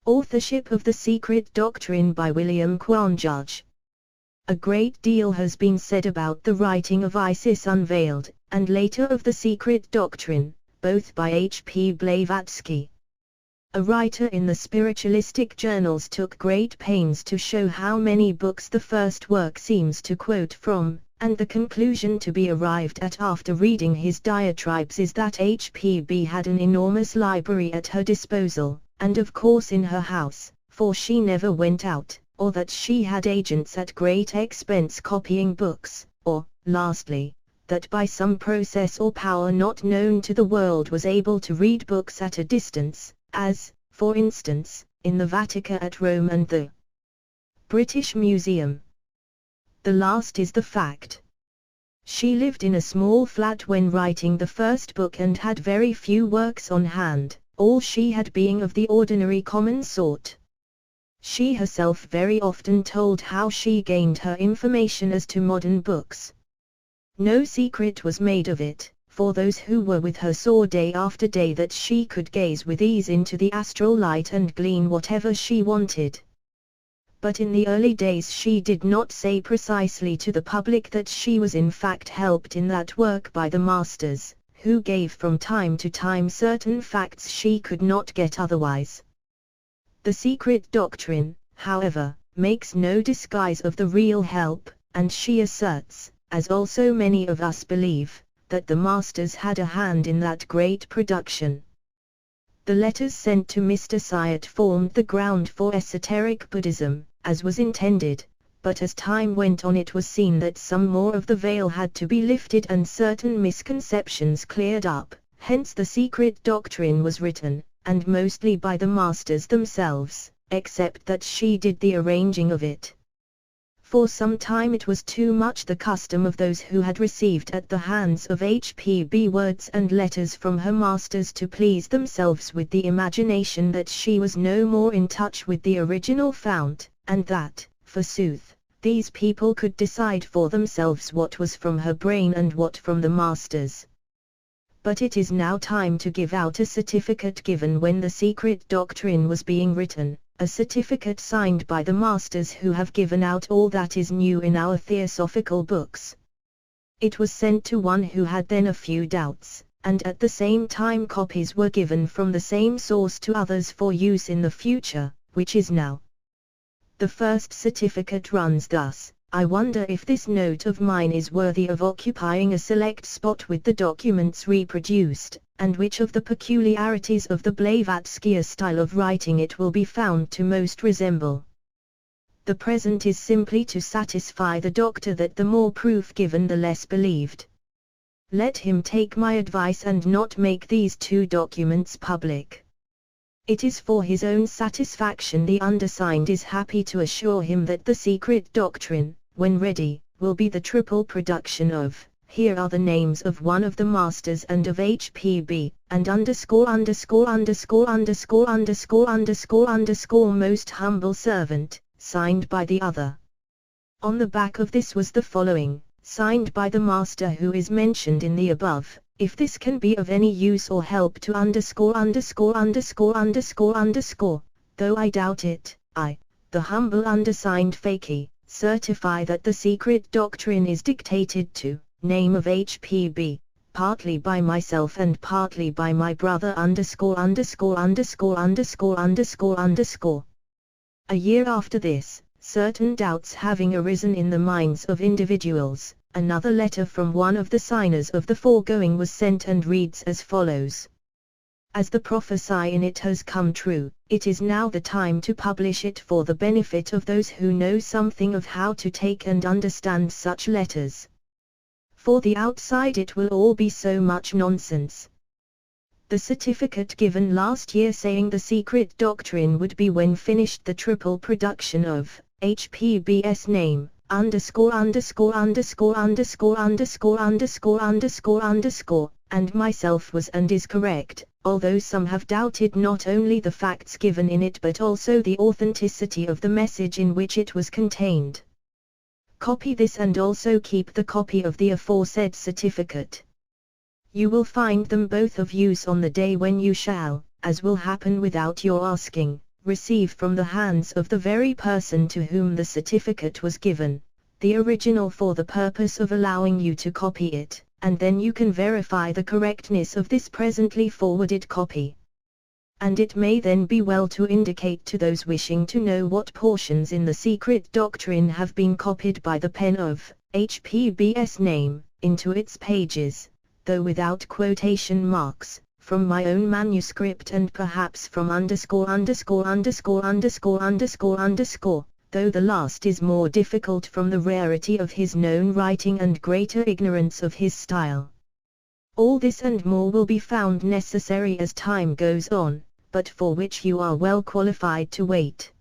Authorship of the Secret Doctrine by William Quan Judge. A great deal has been said about the writing of Isis Unveiled, and later of the Secret Doctrine, both by H.P. Blavatsky. A writer in the spiritualistic journals took great pains to show how many books the first work seems to quote from, and the conclusion to be arrived at after reading his diatribes is that H.P.B. had an enormous library at her disposal, and of course in her house, for she never went out, or that she had agents at great expense copying books, or, lastly, that by some process or power not known to the world was able to read books at a distance, as, for instance, in the Vatican at Rome and the British Museum. The last is the fact. She lived in a small flat when writing the first book and had very few works on hand, all she had being of the ordinary common sort. She herself very often told how she gained her information as to modern books. No secret was made of it, for those who were with her saw day after day that she could gaze with ease into the astral light and glean whatever she wanted. But in the early days she did not say precisely to the public that she was in fact helped in that work by the masters, who gave from time to time certain facts she could not get otherwise. The Secret Doctrine, however, makes no disguise of the real help, and she asserts, as also many of us believe, that the masters had a hand in that great production. The letters sent to Mr. Syed formed the ground for esoteric Buddhism, as was intended, but as time went on it was seen that some more of the veil had to be lifted and certain misconceptions cleared up, hence the Secret Doctrine was written, and mostly by the masters themselves, except that she did the arranging of it. For some time it was too much the custom of those who had received at the hands of H.P.B. words and letters from her masters to please themselves with the imagination that she was no more in touch with the original fount, and that, forsooth, these people could decide for themselves what was from her brain and what from the masters. But it is now time to give out a certificate given when the Secret Doctrine was being written, a certificate signed by the masters who have given out all that is new in our theosophical books. It was sent to one who had then a few doubts, and at the same time copies were given from the same source to others for use in the future, which is now. The first certificate runs thus: I wonder if this note of mine is worthy of occupying a select spot with the documents reproduced, and which of the peculiarities of the Blavatsky style of writing it will be found to most resemble. The present is simply to satisfy the doctor that the more proof given the less believed. Let him take my advice and not make these two documents public. It is for his own satisfaction the undersigned is happy to assure him that the Secret Doctrine, when ready, will be the triple production of, here are the names of one of the masters and of H.P.B., and __________ most humble servant, signed by the other. On the back of this was the following, signed by the master who is mentioned in the above. If this can be of any use or help to ________, though I doubt it, I, the humble undersigned Fakey, certify that the Secret Doctrine is dictated to, name of H.P.B., partly by myself and partly by my brother _________. A year after this, certain doubts having arisen in the minds of individuals, another letter from one of the signers of the foregoing was sent and reads as follows. As the prophecy in it has come true, it is now the time to publish it for the benefit of those who know something of how to take and understand such letters. For the outside it will all be so much nonsense. The certificate given last year saying the Secret Doctrine would be when finished the triple production of H.P.B.'s name, and myself was and is correct, although some have doubted not only the facts given in it but also the authenticity of the message in which it was contained. Copy this and also keep the copy of the aforesaid certificate. You will find them both of use on the day when you shall, as will happen without your asking, receive from the hands of the very person to whom the certificate was given, the original for the purpose of allowing you to copy it, and then you can verify the correctness of this presently forwarded copy. And it may then be well to indicate to those wishing to know what portions in the secret doctrine have been copied by the pen of HPBS name into its pages, though without quotation marks, from my own manuscript and perhaps from underscore underscore underscore underscore underscore underscore, though the last is more difficult from the rarity of his known writing and greater ignorance of his style. All this and more will be found necessary as time goes on, but for which you are well qualified to wait.